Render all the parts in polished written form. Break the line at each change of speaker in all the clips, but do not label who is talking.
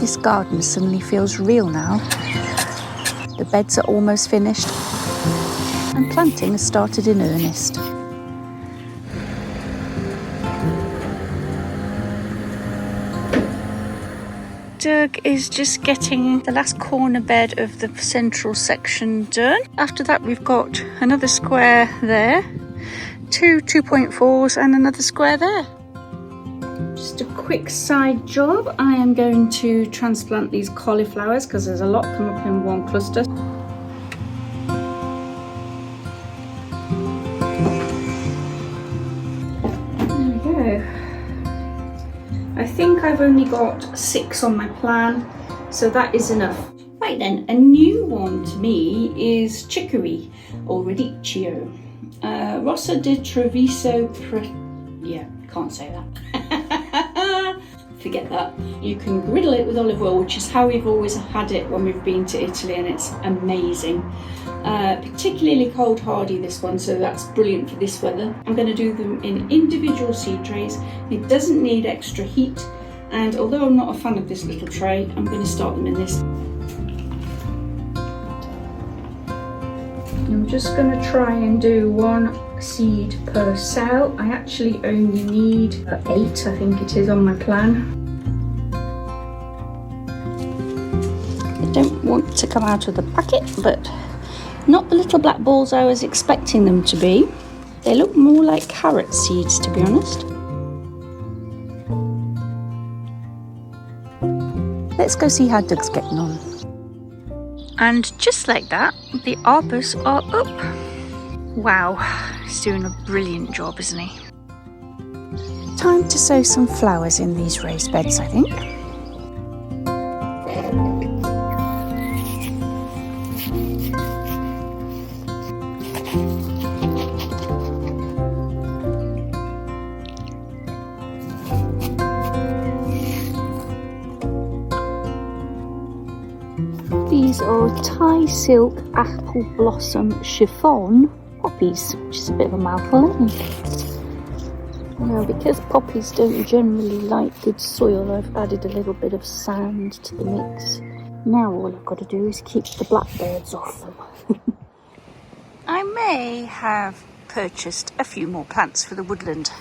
This garden suddenly feels real now. The beds are almost finished and planting has started in earnest. Doug is just getting the last corner bed of the central section done. After that we've got another square there, two 2.4s and another square there. Just a quick side job. I am going to transplant these cauliflowers because there's a lot come up in one cluster. There we go. I think I've only got 6 on my plan, so that is enough. Right then, a new one to me is chicory or radicchio. Rosa di Treviso yeah, can't say that. Forget that. You can griddle it with olive oil, which is how we've always had it when we've been to Italy, and it's amazing. Particularly cold hardy, this one, so that's brilliant for this weather. I'm going to do them in individual seed trays. It doesn't need extra heat, and although I'm not a fan of this little tray, I'm going to start them in this. I'm just going to try and do 1 seed per cell. I actually only need 8, I think it is on my plan. I don't want to come out of the packet, but not the little black balls I was expecting them to be. They look more like carrot seeds, to be honest. Let's go see how Doug's getting on. And just like that, the arbours are up. Wow, he's doing a brilliant job, isn't he? Time to sow some flowers in these raised beds, I think. These are Thai silk apple blossom chiffon poppies, which is a bit of a mouthful, isn't it? Now, because poppies don't generally like good soil, I've added a little bit of sand to the mix. Now all I've got to do is keep the blackbirds off them. I may have purchased a few more plants for the woodland.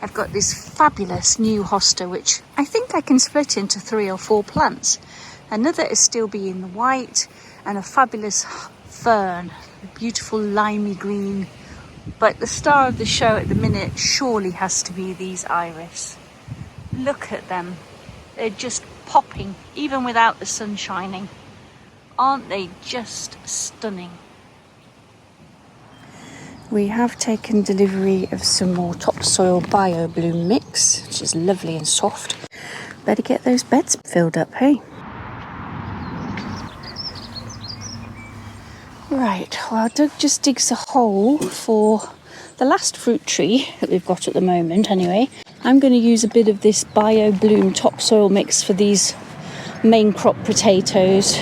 I've got this fabulous new hosta, which I think I can split into 3 or 4 plants. Another is still being the white, and a fabulous fern, a beautiful limey green. But the star of the show at the minute surely has to be these iris. Look at them. They're just popping, even without the sun shining. Aren't they just stunning? We have taken delivery of some more topsoil bio bloom mix, which is lovely and soft. Better get those beds filled up, hey? Right, well, Doug just digs a hole for the last fruit tree that we've got at the moment anyway. I'm going to use a bit of this bio bloom topsoil mix for these main crop potatoes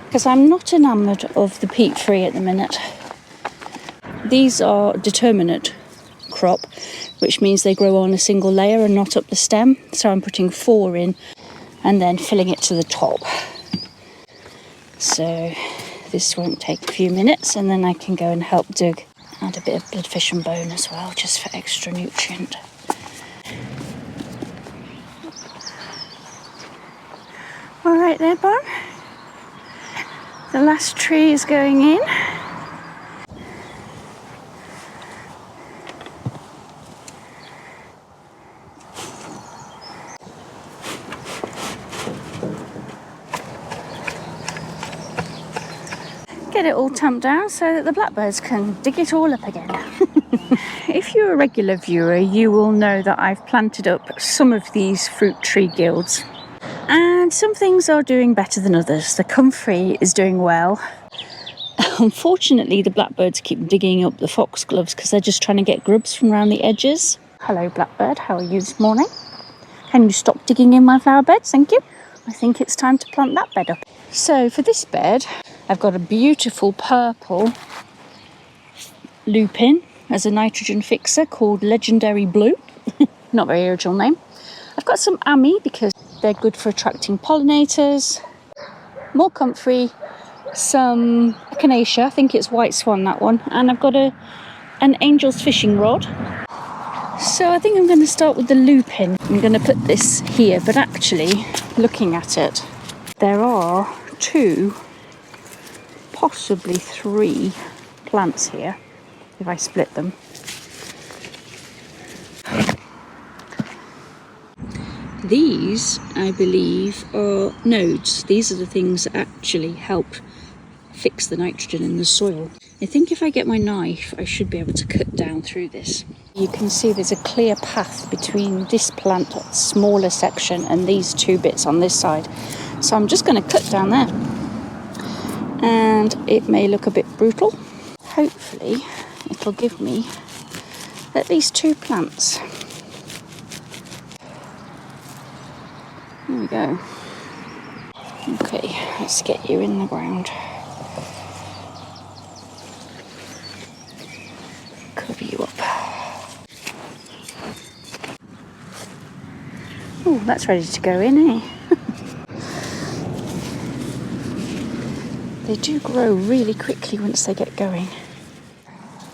because I'm not enamoured of the peat free at the minute. These are determinate crop, which means they grow on a single layer and not up the stem. So I'm putting 4 in and then filling it to the top. So this won't take a few minutes, and then I can go and help Doug add a bit of bloodfish and bone as well, just for extra nutrient. All right there, Bon. The last tree is going in. Get it all tamped down so that the blackbirds can dig it all up again. If you're a regular viewer, you will know that I've planted up some of these fruit tree guilds, and some things are doing better than others. The comfrey is doing well. Unfortunately, the blackbirds keep digging up the foxgloves because they're just trying to get grubs from around the edges. Hello blackbird, how are you this morning? Can you stop digging in my flower beds? Thank you. I think it's time to plant that bed up. So for this bed, I've got a beautiful purple lupin as a nitrogen fixer called Legendary Blue. Not very original name. I've got some Ami because they're good for attracting pollinators. More comfrey, some echinacea, I think it's white swan, that one, and I've got an angel's fishing rod. So I think I'm going to start with the lupin. I'm going to put this here, but actually, looking at it, there are 2, possibly 3 plants here, if I split them. These, I believe, are nodes. These are the things that actually help fix the nitrogen in the soil. I think if I get my knife, I should be able to cut down through this. You can see there's a clear path between this plant, smaller section, and these 2 bits on this side. So I'm just going to cut down there. And it may look a bit brutal. Hopefully, it'll give me at least 2 plants. There we go. Okay, let's get you in the ground. Cover you up. Oh, that's ready to go in, eh? They do grow really quickly once they get going.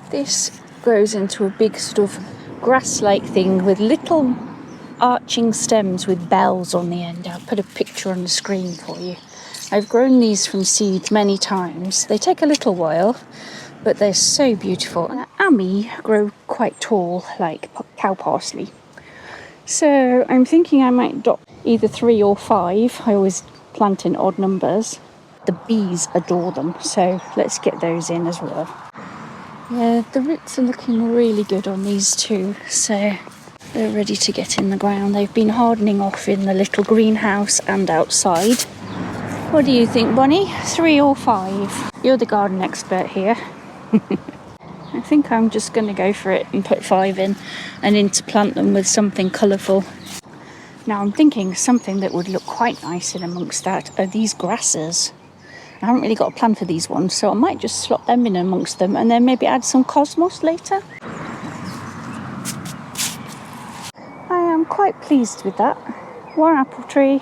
This grows into a big sort of grass-like thing with little arching stems with bells on the end. I'll put a picture on the screen for you. I've grown these from seeds many times. They take a little while, but they're so beautiful. And Ami grow quite tall, like cow parsley. So I'm thinking I might adopt either 3 or 5. I always plant in odd numbers. The bees adore them, so let's get those in as well. Yeah, the roots are looking really good on these 2, so they're ready to get in the ground. They've been hardening off in the little greenhouse and outside. What do you think, Bonnie? 3 or 5? You're the garden expert here. I think I'm just going to go for it and put 5 in and interplant them with something colourful. Now I'm thinking something that would look quite nice in amongst that are these grasses. I haven't really got a plan for these ones, so I might just slot them in amongst them and then maybe add some cosmos later. I am quite pleased with that. 1 apple tree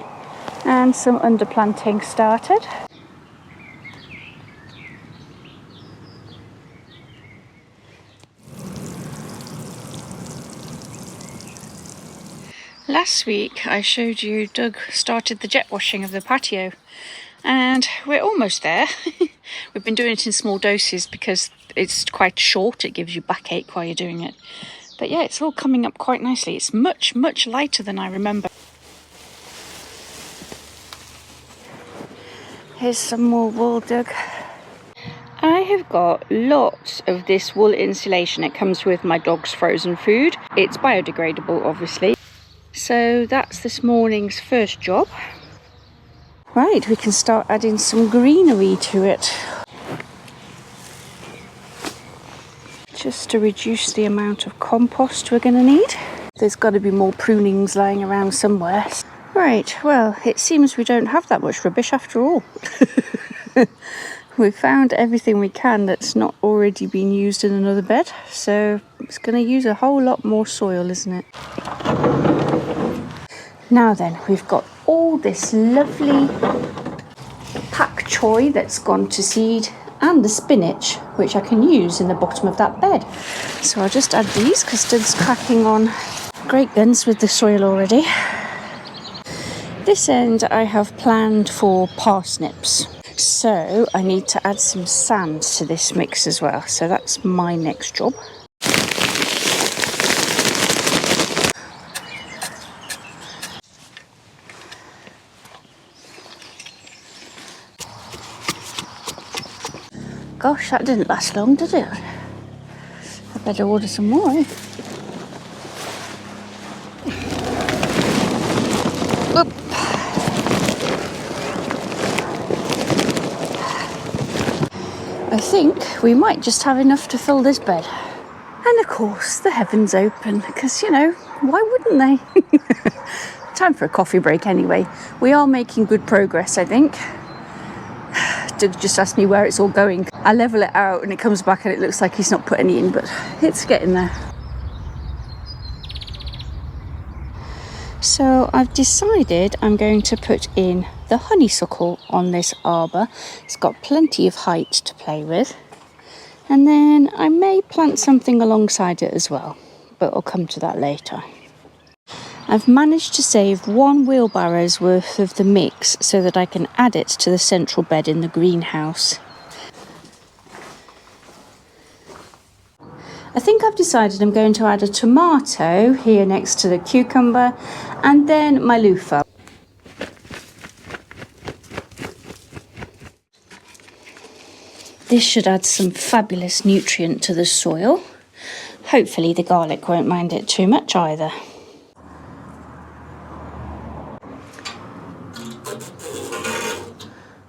and some underplanting started. Last week I showed you Doug started the jet washing of the patio, and we're almost there. We've been doing it in small doses because it's quite short, it gives you backache while you're doing it. But yeah, it's all coming up quite nicely. It's much, much lighter than I remember. Here's some more wool, Doug. I have got lots of this wool insulation. It comes with my dog's frozen food. It's biodegradable, obviously. So that's this morning's first job. Right, we can start adding some greenery to it. Just to reduce the amount of compost we're going to need. There's got to be more prunings lying around somewhere. Right, well, it seems we don't have that much rubbish after all. We've found everything we can that's not already been used in another bed, so it's going to use a whole lot more soil, isn't it? Now then, we've got all this lovely pak choy that's gone to seed and the spinach, which I can use in the bottom of that bed. So I'll just add these because Doug's cracking on great guns with the soil already. This end I have planned for parsnips. So I need to add some sand to this mix as well. So that's my next job. Gosh, that didn't last long, did it? I better order some more, eh? Oop. I think we might just have enough to fill this bed. And of course, the heavens open, because, you know, why wouldn't they? Time for a coffee break anyway. We are making good progress, I think. Doug just asked me where it's all going. I level it out and it comes back and it looks like he's not put any in, but it's getting there. So So I've decided I'm going to put in the honeysuckle on this arbour. It's got plenty of height to play with. And then I may plant something alongside it as well, but I'll come to that later. I've managed to save 1 wheelbarrow's worth of the mix so that I can add it to the central bed in the greenhouse. I think I've decided I'm going to add a tomato here next to the cucumber and then my loofah. This should add some fabulous nutrient to the soil. Hopefully the garlic won't mind it too much either.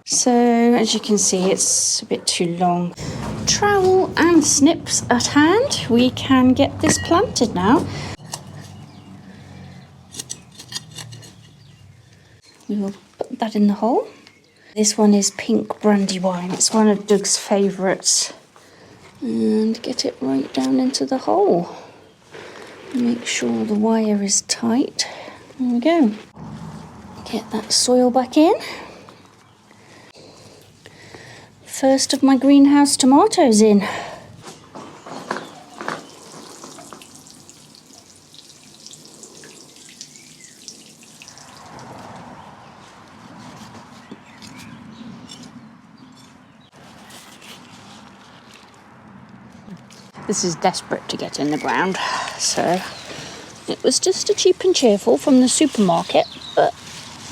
So as you can see, it's a bit too long. Trowel and snips at hand. We can get this planted now. We will put that in the hole. This one is pink brandywine. It's one of Doug's favourites. And get it right down into the hole. Make sure the wire is tight. There we go. Get that soil back in. First of my greenhouse tomatoes in. This is desperate to get in the ground, so it was just a cheap and cheerful from the supermarket, but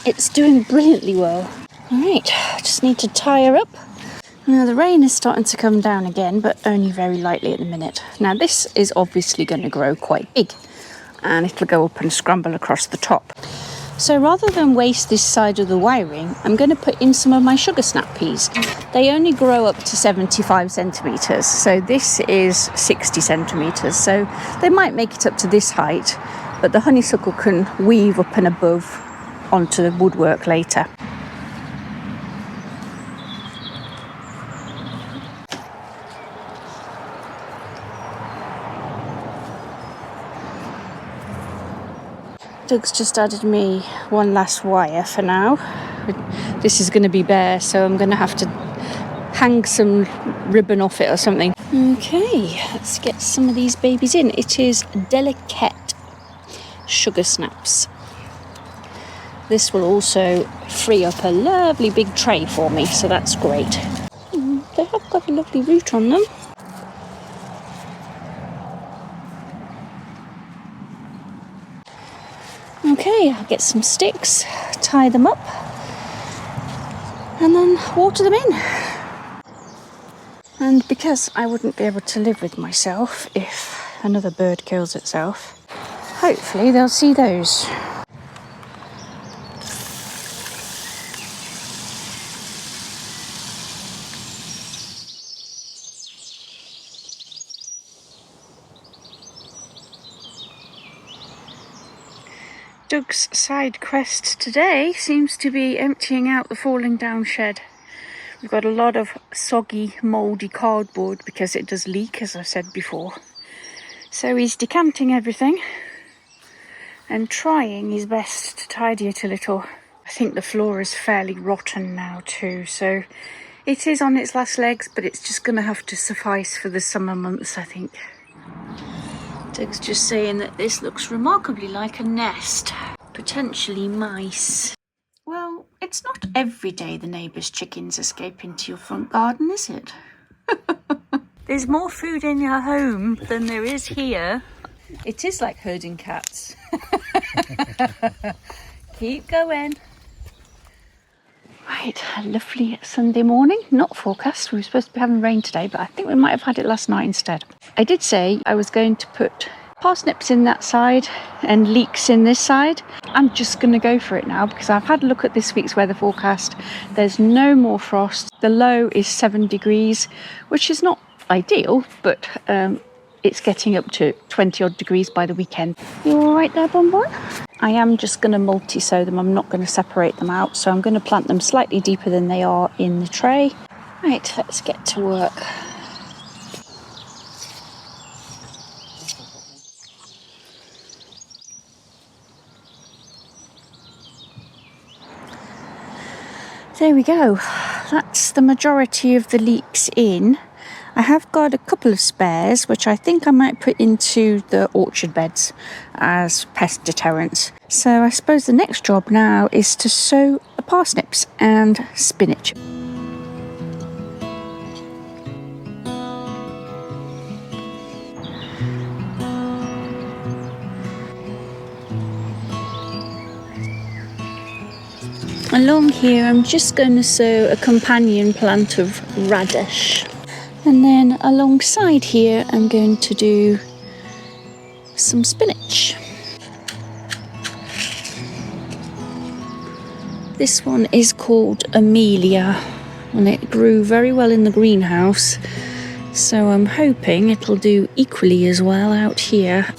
it's doing brilliantly well. Alright, just need to tie her up. Now the rain is starting to come down again, but only very lightly at the minute. Now this is obviously going to grow quite big, and it'll go up and scramble across the top. So rather than waste this side of the wiring, I'm going to put in some of my sugar snap peas. They only grow up to 75 centimetres, so this is 60 centimetres, so they might make it up to this height, but the honeysuckle can weave up and above onto the woodwork later. Doug's just added me one last wire for now. This is going to be bare, so I'm going to have to hang some ribbon off it or something. Okay, let's get some of these babies in. It is delicate sugar snaps. This will also free up a lovely big tray for me, so that's great. They have got a lovely root on them. Okay, I'll get some sticks, tie them up, and then water them in. And because I wouldn't be able to live with myself if another bird kills itself, hopefully they'll see those. Doug's side quest today seems to be emptying out the falling down shed. We've got a lot of soggy, mouldy cardboard because it does leak, as I said before. So he's decanting everything and trying his best to tidy it a little. I think the floor is fairly rotten now too, so it is on its last legs, but it's just going to have to suffice for the summer months, I think. Doug's just saying that this looks remarkably like a nest. Potentially mice. Well, it's not every day the neighbours' chickens escape into your front garden, is it? There's more food in your home than there is here. It is like herding cats. Keep going. Right, a lovely Sunday morning. Not forecast. We were supposed to be having rain today, but I think we might have had it last night instead. I did say I was going to put parsnips in that side and leeks in this side. I'm just going to go for it now because I've had a look at this week's weather forecast. There's no more frost. The low is 7 degrees, which is not ideal, but it's getting up to 20 odd degrees by the weekend. You all right there, Bonbon? I am just going to multi-sow them. I'm not going to separate them out, so I'm going to plant them slightly deeper than they are in the tray. Right, let's get to work. There we go. That's the majority of the leeks in. I have got a couple of spares, which I think I might put into the orchard beds as pest deterrents. So I suppose the next job now is to sow the parsnips and spinach. Along here I'm just going to sow a companion plant of radish. And then alongside here I'm going to do some spinach. This one is called Amelia and it grew very well in the greenhouse, so I'm hoping it'll do equally as well out here.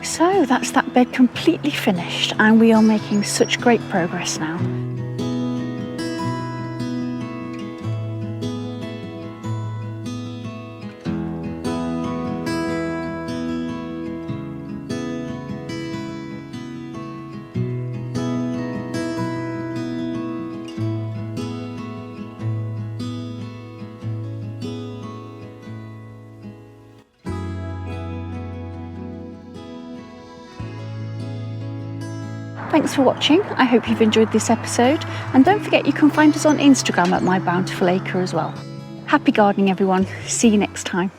So that's that bed completely finished and we are making such great progress now. Thanks for watching. I hope you've enjoyed this episode, and don't forget you can find us on Instagram at My Bountiful Acre as well. Happy gardening everyone. See you next time.